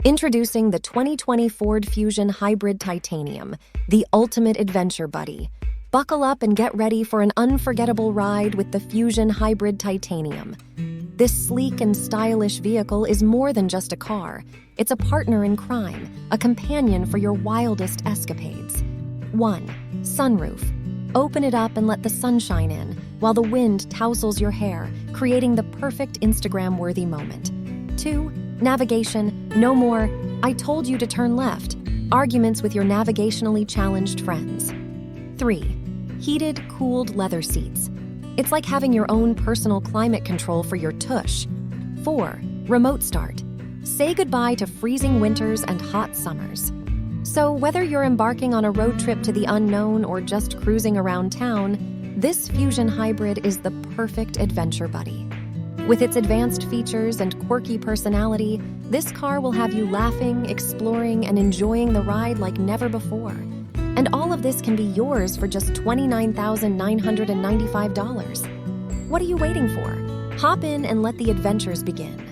Introducing the 2020 Ford Fusion Hybrid Titanium, the ultimate adventure buddy. Buckle up and get ready for an unforgettable ride with the Fusion Hybrid Titanium. This sleek and stylish vehicle is more than just a car. It's a partner in crime, a companion for your wildest escapades. 1. Sunroof. Open it up and let the sunshine in, while the wind tousles your hair, creating the perfect Instagram-worthy moment. 2. Navigation. No more, "I told you to turn left," arguments with your navigationally challenged friends. 3. Heated, cooled leather seats. It's like having your own personal climate control for your tush. 4. Remote start. Say goodbye to freezing winters and hot summers. So whether you're embarking on a road trip to the unknown or just cruising around town, this Fusion Hybrid is the perfect adventure buddy. With its advanced features and quirky personality, this car will have you laughing, exploring, and enjoying the ride like never before. And all of this can be yours for just $29,995. What are you waiting for? Hop in and let the adventures begin.